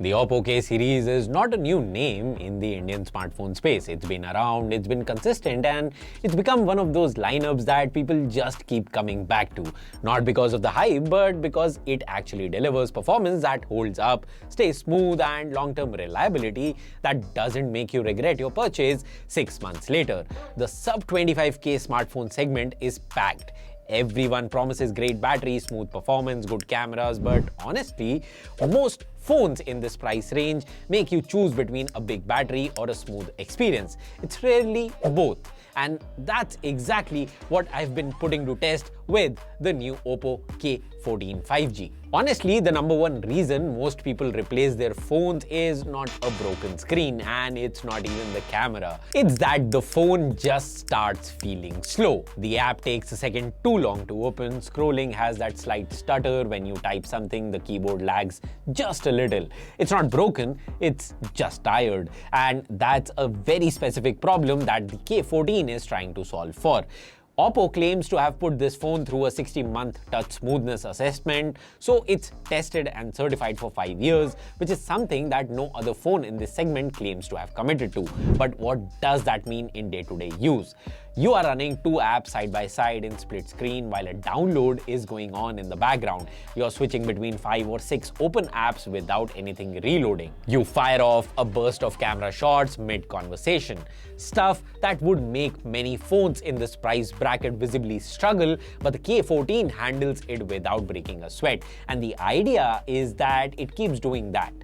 The Oppo K series is not a new name in the Indian smartphone space. It's been around, it's been consistent, and it's become one of those lineups that people just keep coming back to. Not because of the hype, but because it actually delivers performance that holds up, stays smooth, and long-term reliability that doesn't make you regret your purchase 6 months later. The sub 25K smartphone segment is packed. Everyone promises great battery, smooth performance, good cameras, but honestly, most phones in this price range make you choose between a big battery or a smooth experience. It's rarely both. And that's exactly what I've been putting to test with the new Oppo K14 5G. Honestly, the number one reason most people replace their phones is not a broken screen, and it's not even the camera. It's that the phone just starts feeling slow. The app takes a second too long to open, scrolling has that slight stutter when you type something, the keyboard lags just a little. It's not broken, it's just tired. And that's a very specific problem that the K14 is trying to solve for. Oppo claims to have put this phone through a 60-month touch smoothness assessment, so it's tested and certified for 5 years, which is something that no other phone in this segment claims to have committed to. But what does that mean in day-to-day use? You are running two apps side by side in split screen while a download is going on in the background. You're switching between 5 or 6 open apps without anything reloading. You fire off a burst of camera shots mid-conversation. Stuff that would make many phones in this price bracket visibly struggle, but the K14 handles it without breaking a sweat. And the idea is that it keeps doing that.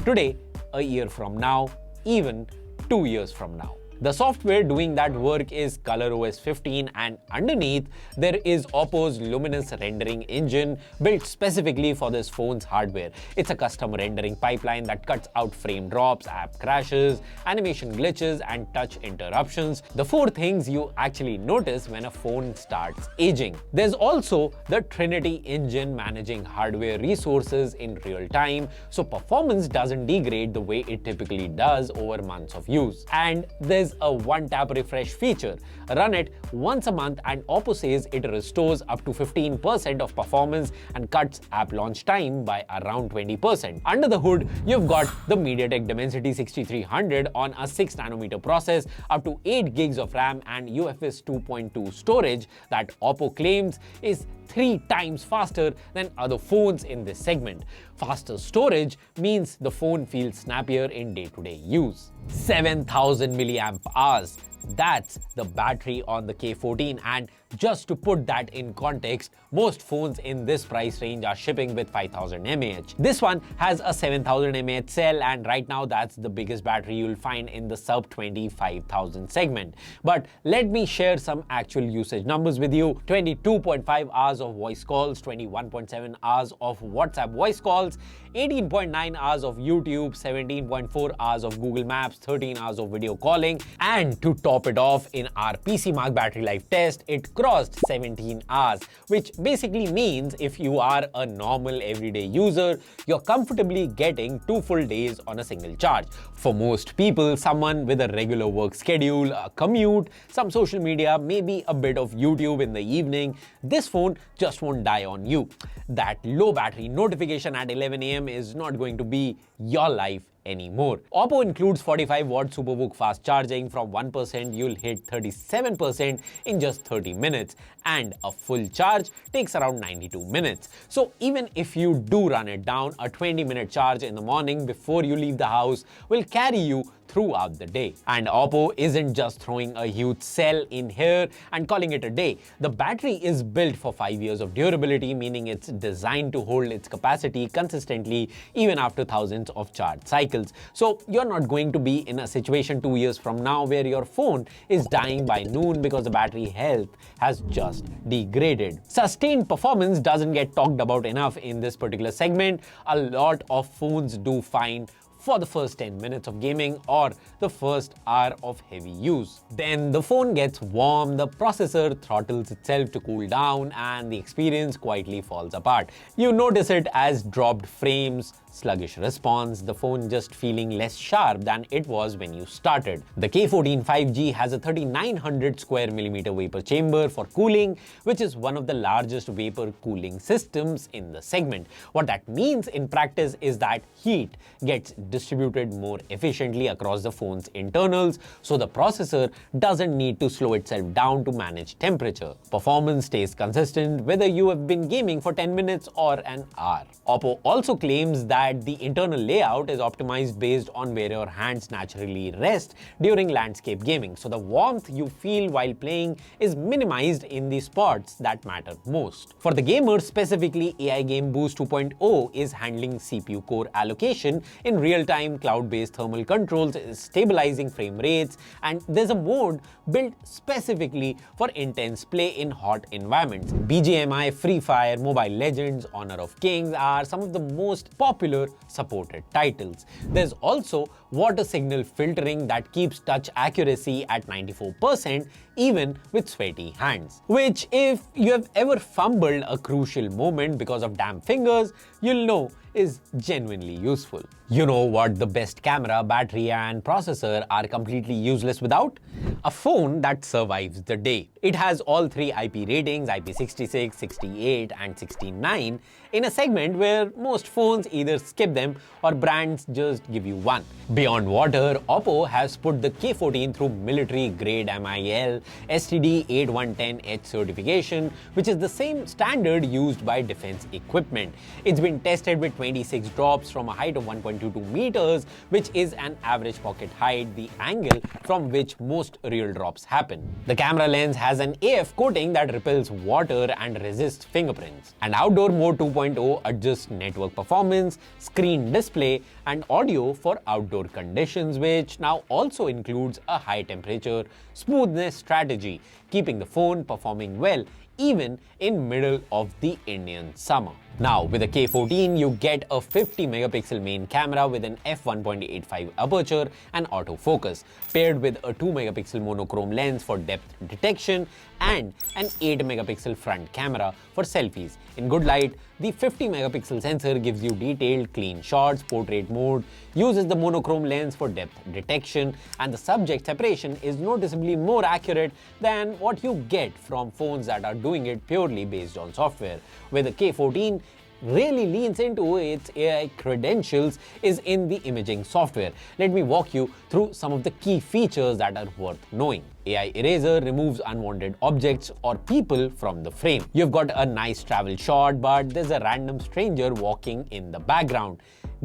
Today, a year from now, even 2 years from now. The software doing that work is ColorOS 15, and underneath there is Oppo's Luminous rendering engine built specifically for this phone's hardware. It's a custom rendering pipeline that cuts out frame drops, app crashes, animation glitches, and touch interruptions, the 4 things you actually notice when a phone starts aging. There's also the Trinity engine managing hardware resources in real time, so performance doesn't degrade the way it typically does over months of use. And there's a one-tap refresh feature. Run it once a month and Oppo says it restores up to 15% of performance and cuts app launch time by around 20%. Under the hood, you've got the MediaTek Dimensity 6300 on a 6nm process, up to 8 gigs of RAM and UFS 2.2 storage that Oppo claims is 3 times faster than other phones in this segment. Faster storage means the phone feels snappier in day-to-day use. 7000 milliamp hours. That's the battery on the K14, and just to put that in context, most phones in this price range are shipping with 5000 mAh. This one has a 7000 mAh cell, and right now that's the biggest battery you'll find in the sub 25,000 segment. But let me share some actual usage numbers with you. 22.5 hours of voice calls, 21.7 hours of WhatsApp voice calls, 18.9 hours of YouTube, 17.4 hours of Google Maps, 13 hours of video calling, and to top it off, in our PC Mark battery life test, it crossed 17 hours, which basically means if you are a normal everyday user, you're comfortably getting 2 full days on a single charge. For most people, someone with a regular work schedule, a commute, some social media, maybe a bit of YouTube in the evening, this phone just won't die on you. That low battery notification at 11 AM is not going to be your life anymore. Oppo includes 45-watt SuperVOOC fast charging. From 1% you'll hit 37% in just 30 minutes, and a full charge takes around 92 minutes. So even if you do run it down, a 20-minute charge in the morning before you leave the house will carry you throughout the day. And Oppo isn't just throwing a huge cell in here and calling it a day. The battery is built for 5 years of durability, meaning it's designed to hold its capacity consistently even after thousands of charge cycles. So you're not going to be in a situation 2 years from now where your phone is dying by noon because the battery health has just degraded. Sustained performance doesn't get talked about enough in this particular segment. A lot of phones do fine for the first 10 minutes of gaming or the first hour of heavy use. Then the phone gets warm, the processor throttles itself to cool down, and the experience quietly falls apart. You notice it as dropped frames, sluggish response, the phone just feeling less sharp than it was when you started. The K14 5G has a 3900 square millimeter vapor chamber for cooling, which is one of the largest vapor cooling systems in the segment. What that means in practice is that heat gets distributed more efficiently across the phone's internals, so the processor doesn't need to slow itself down to manage temperature. Performance stays consistent whether you have been gaming for 10 minutes or an hour. Oppo also claims that the internal layout is optimized based on where your hands naturally rest during landscape gaming, so the warmth you feel while playing is minimized in the spots that matter most. For the gamers specifically, AI Game Boost 2.0 is handling CPU core allocation in real-time, cloud-based thermal controls, stabilizing frame rates, and there's a mode built specifically for intense play in hot environments. BGMI, Free Fire, Mobile Legends, Honor of Kings are some of the most popular supported titles. There's also water signal filtering that keeps touch accuracy at 94% even with sweaty hands, which if you have ever fumbled a crucial moment because of damp fingers, you'll know is genuinely useful. You know what the best camera, battery and processor are completely useless without? A phone that survives the day. It has all three IP ratings, IP66, 68 and 69, in a segment where most phones either skip them or brands just give you one. Beyond water, Oppo has put the K14 through military grade MIL STD 8110H certification, which is the same standard used by defense equipment. It's been tested with 26 drops from a height of 1.22 meters, which is an average pocket height, the angle from which most real drops happen. The camera lens has an AF coating that repels water and resists fingerprints. And outdoor mode 2.0 adjusts network performance, screen display, and audio for outdoor conditions, which now also includes a high temperature smoothness strategy, keeping the phone performing well even in middle of the Indian summer. Now, with the K14, you get a 50 megapixel main camera with an f1.85 aperture and autofocus, paired with a 2 megapixel monochrome lens for depth detection and an 8 megapixel front camera for selfies. In good light, the 50 megapixel sensor gives you detailed, clean shots. Portrait mode uses the monochrome lens for depth detection, and the subject separation is noticeably more accurate than what you get from phones that are doing it purely based on software. With the K14, really leans into its AI credentials is in the imaging software. Let me walk you through some of the key features that are worth knowing. AI Eraser removes unwanted objects or people from the frame. You've got a nice travel shot, but there's a random stranger walking in the background.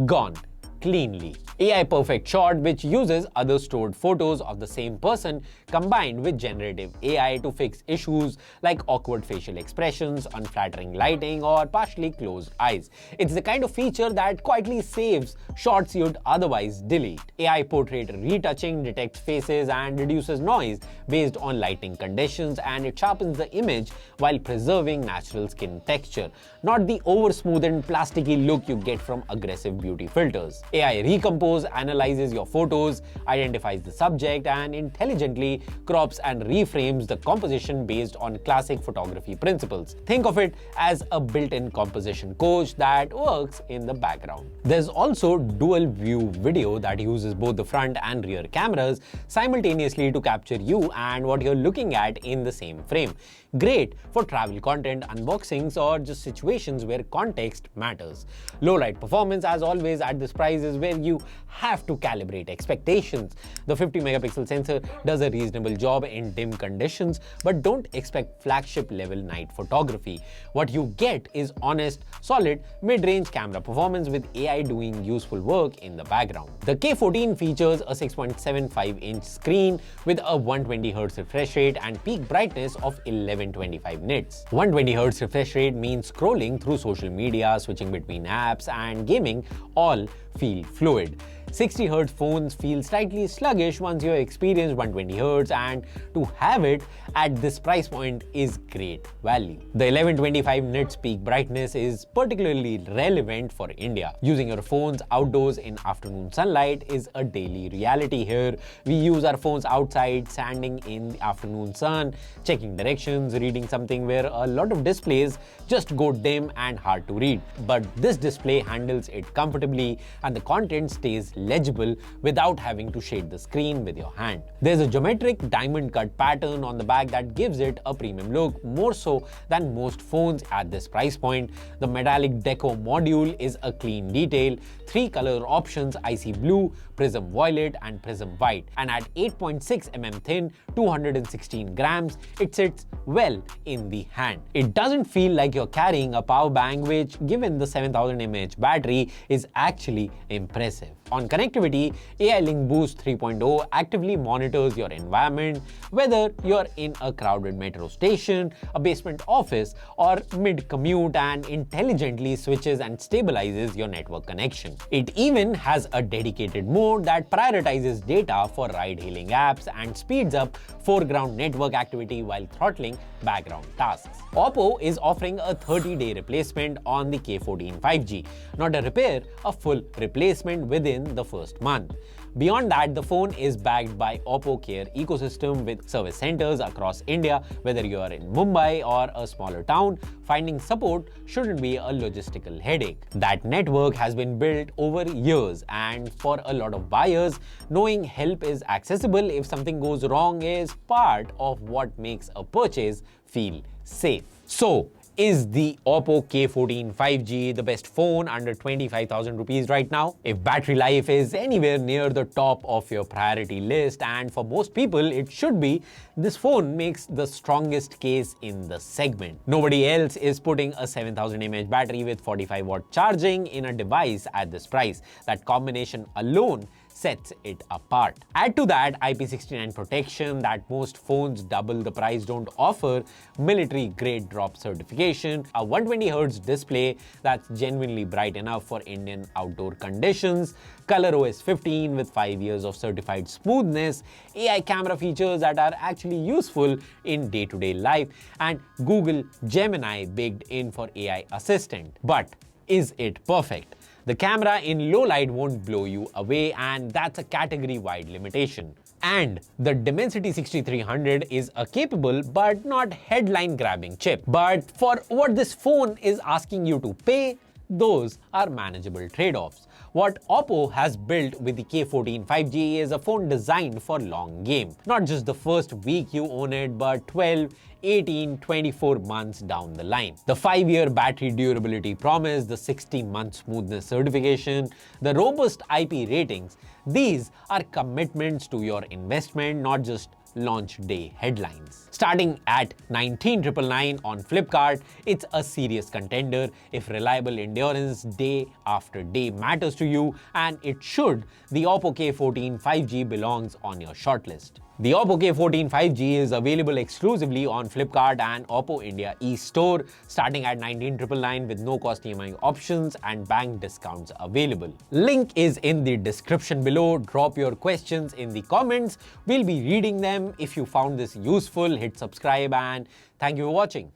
Gone cleanly. AI Perfect Shot, which uses other stored photos of the same person combined with generative AI to fix issues like awkward facial expressions, unflattering lighting, or partially closed eyes. It's the kind of feature that quietly saves shots you'd otherwise delete. AI Portrait Retouching detects faces and reduces noise based on lighting conditions, and it sharpens the image while preserving natural skin texture, not the over-smoothened plasticky look you get from aggressive beauty filters. AI Recompose analyzes your photos, identifies the subject, and intelligently crops and reframes the composition based on classic photography principles. Think of it as a built-in composition coach that works in the background. There's also dual view video that uses both the front and rear cameras simultaneously to capture you and what you're looking at in the same frame. Great for travel content, unboxings, or just situations where context matters. Low light performance, as always, at this price is where you have to calibrate expectations. The 50 megapixel sensor does a reasonable job in dim conditions, but don't expect flagship level night photography. What you get is honest, solid, mid-range camera performance with AI doing useful work in the background. The K14 features a 6.75-inch screen with a 120Hz refresh rate and peak brightness of 1125 nits. 120Hz refresh rate means scrolling through social media, switching between apps, and gaming all feel fluid. 60Hz phones feel slightly sluggish once you experience 120Hz, and to have it at this price point is great value. The 1125 nits peak brightness is particularly relevant for India. Using your phones outdoors in afternoon sunlight is a daily reality here. We use our phones outside, standing in the afternoon sun, checking directions, reading something where a lot of displays just go dim and hard to read. But this display handles it comfortably and the content stays legible without having to shade the screen with your hand. There's a geometric diamond cut pattern on the back that gives it a premium look, more so than most phones at this price point. The metallic deco module is a clean detail, 3 color options: icy blue, prism violet and prism white, and at 8.6 mm thin, 216 grams, it sits well in the hand. It doesn't feel like you're carrying a power bank, which given the 7000 mAh battery is actually impressive. On connectivity, AI Link Boost 3.0 actively monitors your environment, whether you're in a crowded metro station, a basement office, or mid-commute, and intelligently switches and stabilizes your network connection. It even has a dedicated mode that prioritizes data for ride-hailing apps and speeds up foreground network activity while throttling background tasks. Oppo is offering a 30-day replacement on the K14 5G. Not a repair, a full replacement within the first month. Beyond that, the phone is backed by Oppo Care ecosystem with service centers across India. Whether you are in Mumbai or a smaller town, finding support shouldn't be a logistical headache. That network has been built over years, and for a lot of buyers, knowing help is accessible if something goes wrong is part of what makes a purchase feel safe. So, is the Oppo K14 5G the best phone under 25,000 rupees right now? If battery life is anywhere near the top of your priority list, and for most people it should be, this phone makes the strongest case in the segment. Nobody else is putting a 7000 mAh battery with 45-watt charging in a device at this price. That combination alone sets it apart. Add to that IP69 protection that most phones double the price don't offer, military-grade drop certification, a 120Hz display that's genuinely bright enough for Indian outdoor conditions, ColorOS 15 with 5 years of certified smoothness, AI camera features that are actually useful in day-to-day life, and Google Gemini baked in for AI assistant. But is it perfect? The camera in low light won't blow you away, and that's a category-wide limitation. And the Dimensity 6300 is a capable but not headline-grabbing chip. But for what this phone is asking you to pay, those are manageable trade-offs. What Oppo has built with the K14 5G is a phone designed for long game. Not just the first week you own it, but 12, 18, 24 months down the line. The 5-year battery durability promise, the 60-month smoothness certification, the robust IP ratings, these are commitments to your investment, not just launch day headlines. Starting at 19,999 on Flipkart, it's a serious contender. If reliable endurance day after day matters to you, and it should, the Oppo K14 5G belongs on your shortlist. The Oppo K14 5G is available exclusively on Flipkart and Oppo India e-store, starting at 19,999 with no-cost EMI options and bank discounts available. Link is in the description below. Drop your questions in the comments. We'll be reading them. If you found this useful, hit subscribe, and thank you for watching.